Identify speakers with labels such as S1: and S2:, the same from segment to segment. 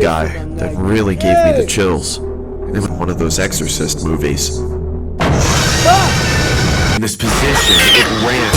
S1: guy that really gave me the chills. It was one of those Exorcist movies. In this position, it ran.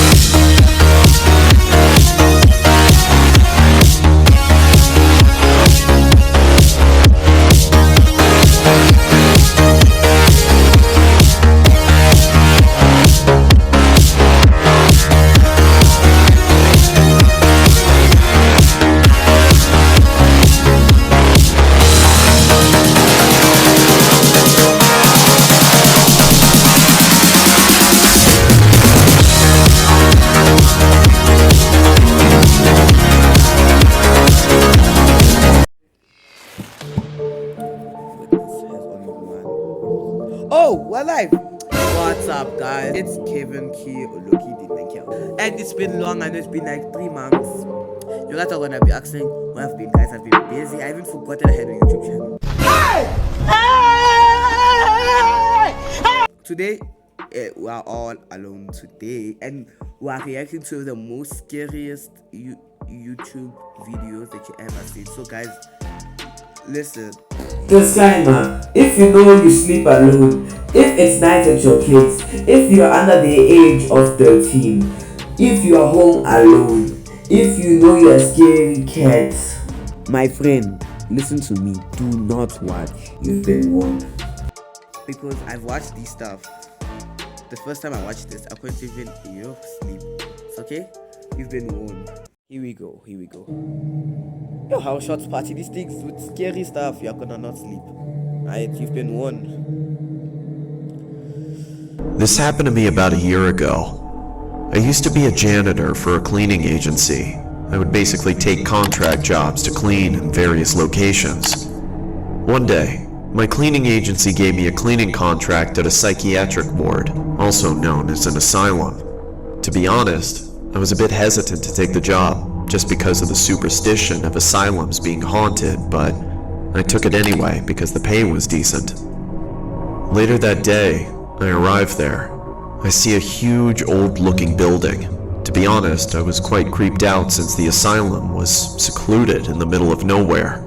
S2: Oh, we're live. What's up, guys? It's Kevin Key Oloki Dinenkel. And it's been long. I know it's been like 3 months. You guys are gonna be asking where I've been, guys. I've been busy. I even forgot that I had a YouTube channel. Today, we are all alone today, and we are reacting to the most scariest YouTube videos that you ever seen. So, guys, listen.
S3: Disclaimer: if you know you sleep alone, if it's night at your kids, if you are under the age of 13, if you are home alone, if you know you're a scary cat,
S2: My friend, listen to me. Do not watch.
S3: you've been warned.
S2: Because I've watched this stuff. The first time I watched this, I couldn't even sleep. It's okay? You've been warned. Here we go. Yo, house shots party. These things with scary stuff. You're gonna not sleep. Alright, you've been warned.
S1: This happened to me about a year ago. I used to be a janitor for a cleaning agency. I would basically take contract jobs to clean in various locations. One day, my cleaning agency gave me a cleaning contract at a psychiatric ward, also known as an asylum. To be honest, I was a bit hesitant to take the job, just because of the superstition of asylums being haunted, but I took it anyway because the pay was decent. Later that day, I arrived there. I see a huge old-looking building. To be honest, I was quite creeped out since the asylum was secluded in the middle of nowhere.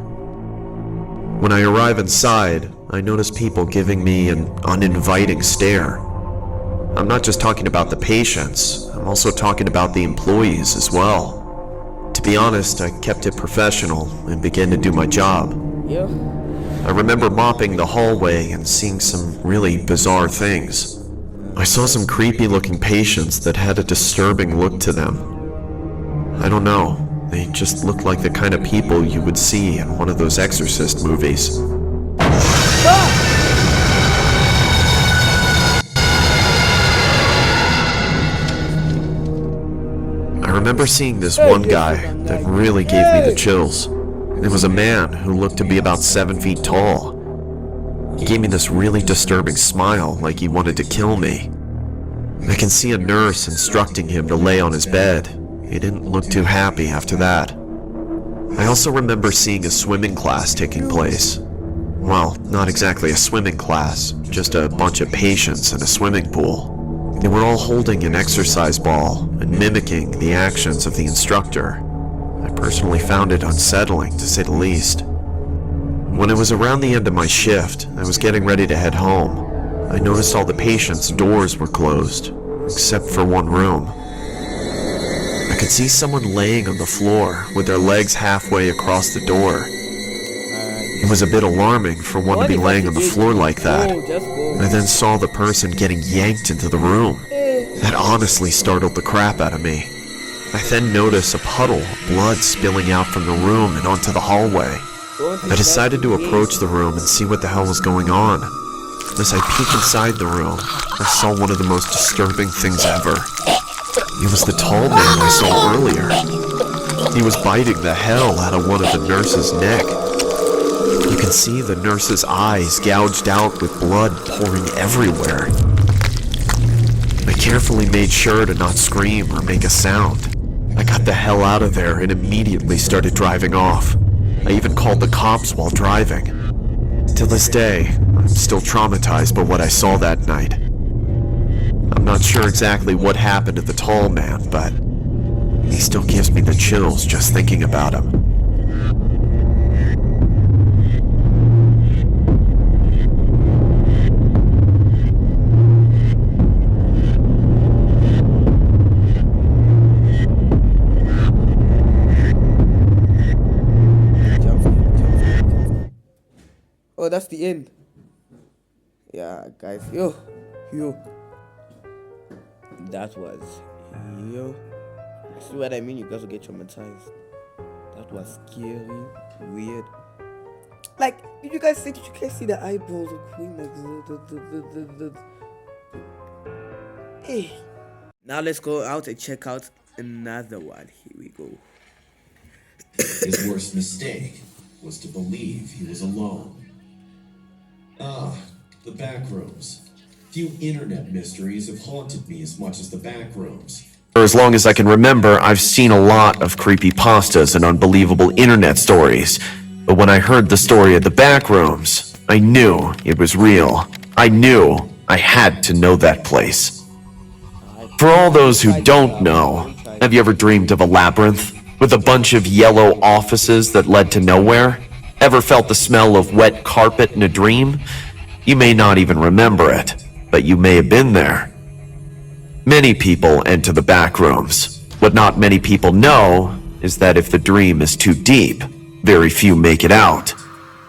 S1: When I arrive inside, I notice people giving me an uninviting stare. I'm not just talking about the patients, I'm also talking about the employees as well. To be honest, I kept it professional and began to do my job.
S2: Yeah.
S1: I remember mopping the hallway and seeing some really bizarre things. I saw some creepy looking patients that had a disturbing look to them. I don't know, they just looked like the kind of people you would see in one of those Exorcist movies. I remember seeing this one guy that really gave me the chills. It was a man who looked to be about 7 feet tall. He gave me this really disturbing smile, like he wanted to kill me. I can see a nurse instructing him to lay on his bed. He didn't look too happy after that. I also remember seeing a swimming class taking place. Well, not exactly a swimming class, just a bunch of patients in a swimming pool. They were all holding an exercise ball and mimicking the actions of the instructor. I personally found it unsettling, to say the least. When it was around the end of my shift, I was getting ready to head home. I noticed all the patients' doors were closed, except for one room. I could see someone laying on the floor with their legs halfway across the door. It was a bit alarming for one to be laying on the floor like that. I then saw the person getting yanked into the room. That honestly startled the crap out of me. I then noticed a puddle of blood spilling out from the room and onto the hallway. I decided to approach the room and see what the hell was going on. As I peeked inside the room, I saw one of the most disturbing things ever. It was the tall man I saw earlier. He was biting the hell out of one of the nurse's neck. You can see the nurse's eyes gouged out with blood pouring everywhere. I carefully made sure to not scream or make a sound. I got the hell out of there and immediately started driving off. I even called the cops while driving. To this day, I'm still traumatized by what I saw that night. I'm not sure exactly what happened to the tall man, but he still gives me the chills just thinking about him.
S2: Oh, that's the end. Yeah, guys. Yo. That was yo. See what I mean? You guys will get traumatized. That was scary, weird. Like, did you guys see the eyeballs of Queen? Like, Hey. Now let's go out and check out another one. Here we go.
S4: His worst mistake was to believe he was alone. The back rooms. Few internet mysteries have haunted me as much as the back rooms.
S1: For as long as I can remember, I've seen a lot of creepy pastas and unbelievable internet stories. But when I heard the story of the back rooms, I knew it was real. I knew I had to know that place. For all those who don't know, have you ever dreamed of a labyrinth with a bunch of yellow offices that led to nowhere? Ever felt the smell of wet carpet in a dream? You may not even remember it, but you may have been there. Many people enter the back rooms. What not many people know is that if the dream is too deep, very few make it out.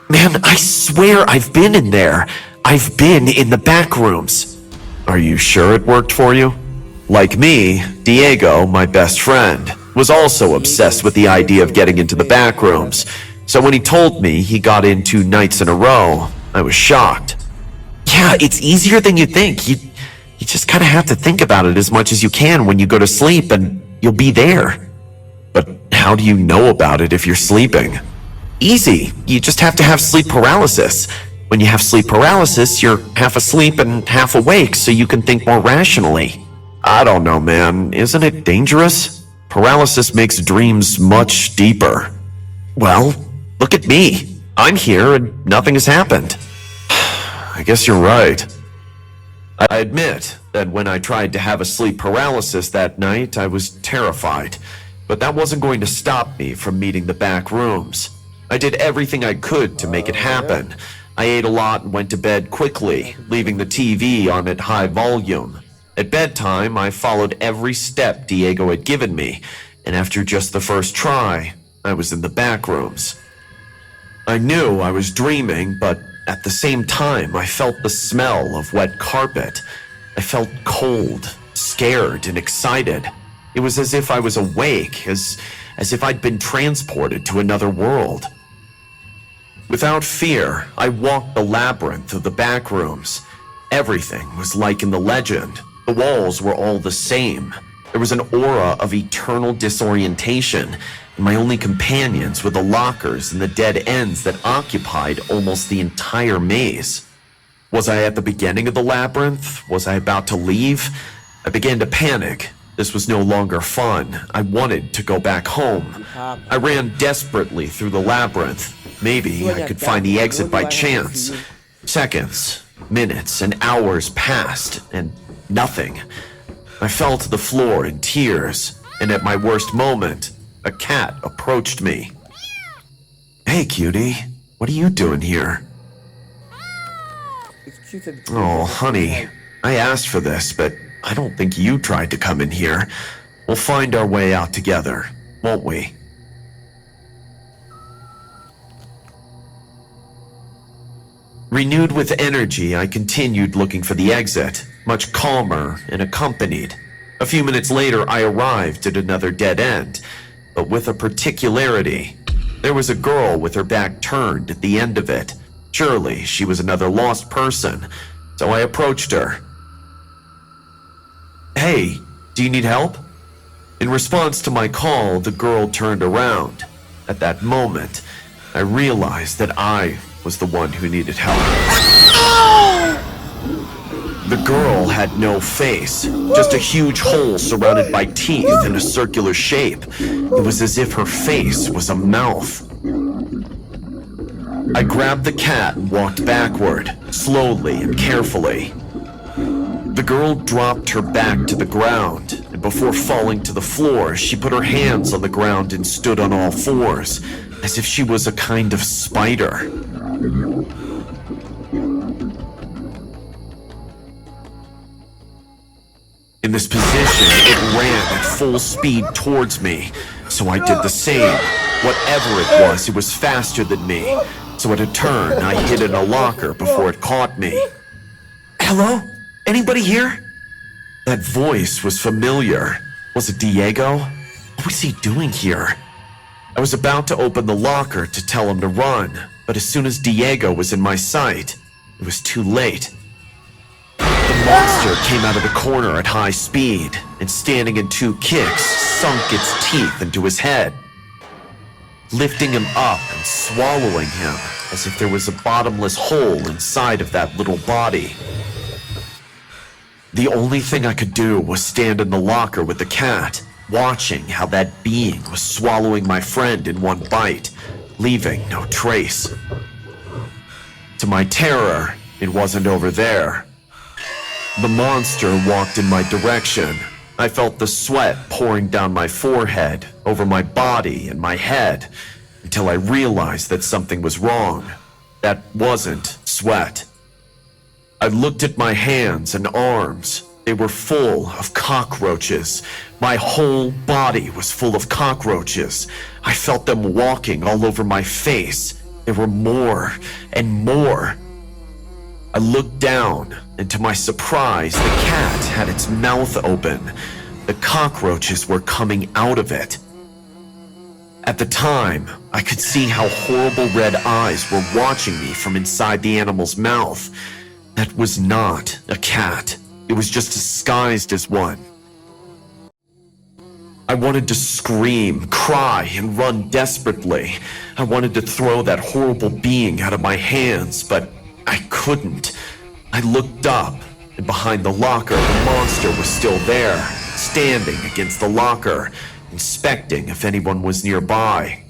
S1: Man, I swear I've been in there. I've been in the back rooms. Are you sure it worked for you? Like me, Diego, my best friend, was also obsessed with the idea of getting into the back rooms. So when he told me he got in 2 nights in a row, I was shocked. Yeah, it's easier than you think. You just kind of have to think about it as much as you can when you go to sleep and you'll be there. But how do you know about it if you're sleeping? Easy. You just have to have sleep paralysis. When you have sleep paralysis, you're half asleep and half awake so you can think more rationally. I don't know, man. Isn't it dangerous? Paralysis makes dreams much deeper. Well, look at me. I'm here and nothing has happened. I guess you're right. I admit that when I tried to have a sleep paralysis that night, I was terrified. But that wasn't going to stop me from meeting the back rooms. I did everything I could to make it happen. I ate a lot and went to bed quickly, leaving the TV on at high volume. At bedtime, I followed every step Diego had given me, and after just the first try, I was in the back rooms. I knew I was dreaming, but at the same time, I felt the smell of wet carpet. I felt cold, scared, and excited. It was as if I was awake, as if I'd been transported to another world. Without fear, I walked the labyrinth of the back rooms. Everything was like in the legend. The walls were all the same. There was an aura of eternal disorientation, and my only companions were the lockers and the dead ends that occupied almost the entire maze. Was I at the beginning of the labyrinth? Was I about to leave? I began to panic. This was no longer fun. I wanted to go back home. I ran desperately through the labyrinth. Maybe I could find the exit by chance. Seconds, minutes, and hours passed, and nothing. I fell to the floor in tears, and at my worst moment, a cat approached me. Hey, cutie, what are you doing here? Oh, honey, I asked for this, but I don't think you tried to come in here. We'll find our way out together, won't we? Renewed with energy, I continued looking for the exit, much calmer and accompanied. A few minutes later, I arrived at another dead end, but with a particularity. There was a girl with her back turned at the end of it. Surely she was another lost person, so I approached her. Hey, do you need help? In response to my call, the girl turned around. At that moment, I realized that I was the one who needed help. The girl had no face, just a huge hole surrounded by teeth in a circular shape. It was as if her face was a mouth. I grabbed the cat and walked backward, slowly and carefully. The girl dropped her back to the ground, and before falling to the floor, she put her hands on the ground and stood on all fours, as if she was a kind of spider. In this position, it ran at full speed towards me, so I did the same. Whatever it was faster than me, so So at a turn, I hid in a locker before it caught me. Hello? Anybody here? That voice was familiar. Was it Diego? What was he doing here? I was about to open the locker to tell him to run, but as soon as Diego was in my sight, it was too late. The monster came out of the corner at high speed, and standing in 2 kicks, sunk its teeth into his head, lifting him up and swallowing him as if there was a bottomless hole inside of that little body. The only thing I could do was stand in the locker with the cat, watching how that being was swallowing my friend in one bite, leaving no trace. To my terror, it wasn't over there. The monster walked in my direction. I felt the sweat pouring down my forehead, over my body and my head, until I realized that something was wrong. That wasn't sweat. I looked at my hands and arms. They were full of cockroaches. My whole body was full of cockroaches. I felt them walking all over my face. There were more and more. I looked down, and to my surprise, the cat had its mouth open. The cockroaches were coming out of it. At the time, I could see how horrible red eyes were watching me from inside the animal's mouth. That was not a cat. It was just disguised as one. I wanted to scream, cry, and run desperately. I wanted to throw that horrible being out of my hands, but I couldn't. I looked up, and behind the locker, the monster was still there, standing against the locker, inspecting if anyone was nearby.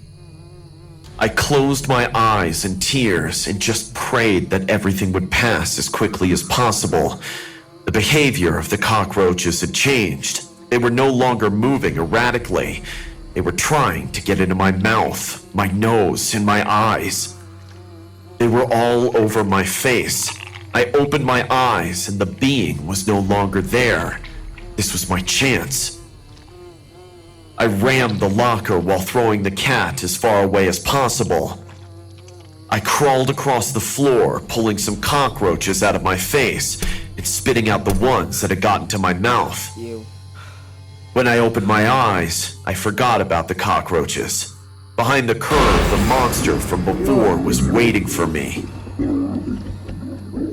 S1: I closed my eyes in tears and just prayed that everything would pass as quickly as possible. The behavior of the cockroaches had changed. They were no longer moving erratically. They were trying to get into my mouth, my nose, and my eyes. They were all over my face. I opened my eyes and the being was no longer there. This was my chance. I rammed the locker while throwing the cat as far away as possible. I crawled across the floor, pulling some cockroaches out of my face and spitting out the ones that had gotten to my mouth.
S2: Ew.
S1: When I opened my eyes, I forgot about the cockroaches. Behind the curve, the monster from before was waiting for me.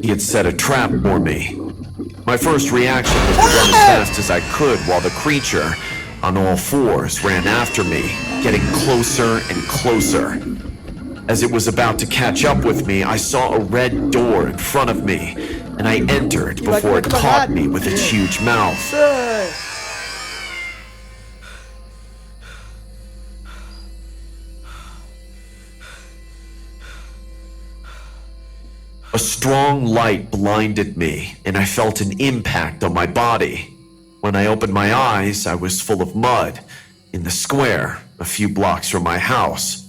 S1: He had set a trap for me. My first reaction was to run as fast as I could while the creature, on all fours, ran after me, getting closer and closer. As it was about to catch up with me, I saw a red door in front of me, and I entered before it caught me with its huge mouth. A strong light blinded me, and I felt an impact on my body. When I opened my eyes, I was full of mud, in the square, a few blocks from my house.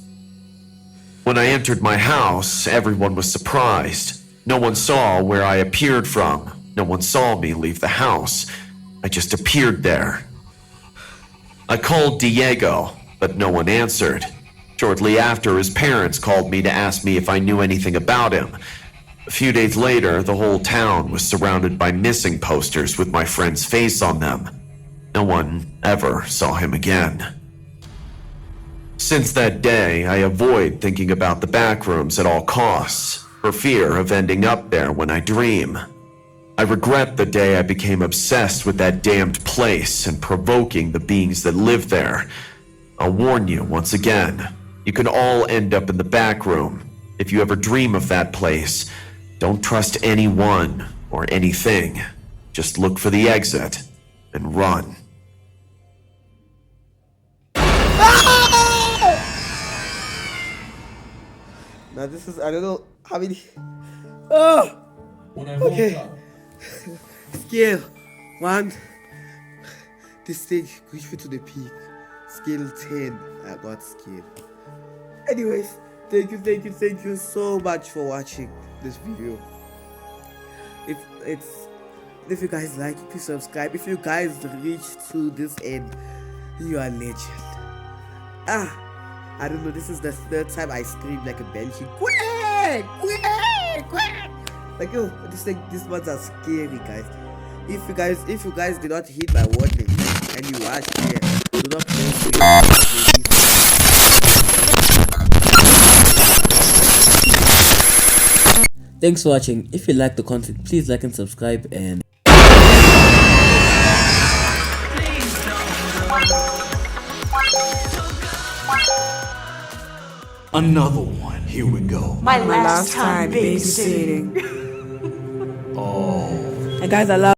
S1: When I entered my house, everyone was surprised. No one saw where I appeared from. No one saw me leave the house. I just appeared there. I called Diego, but no one answered. Shortly after, his parents called me to ask me if I knew anything about him. A few days later, the whole town was surrounded by missing posters with my friend's face on them. No one ever saw him again. Since that day, I avoid thinking about the backrooms at all costs, for fear of ending up there when I dream. I regret the day I became obsessed with that damned place and provoking the beings that live there. I'll warn you once again, you can all end up in the backroom. If you ever dream of that place, don't trust anyone or anything. Just look for the exit and run.
S2: Now this is, I don't know how many. Oh!
S4: When I woke
S2: Okay.
S4: up,
S2: Scale 1. This stage reached me to the peak. Scale 10. I got scale. Anyways, thank you so much for watching this video. If you guys like it, please subscribe. If you guys reached to this end, you are legend. I don't know, this is the third time I screamed like a banshee. quick. Like, yo, these ones are scary, guys. If you guys did not heed my warning and you watched here, do not play. Thanks for watching. If you like the content, please like and subscribe and
S5: Another one. Here we go.
S6: My last time babysitting.
S5: Oh.
S6: And guys, I love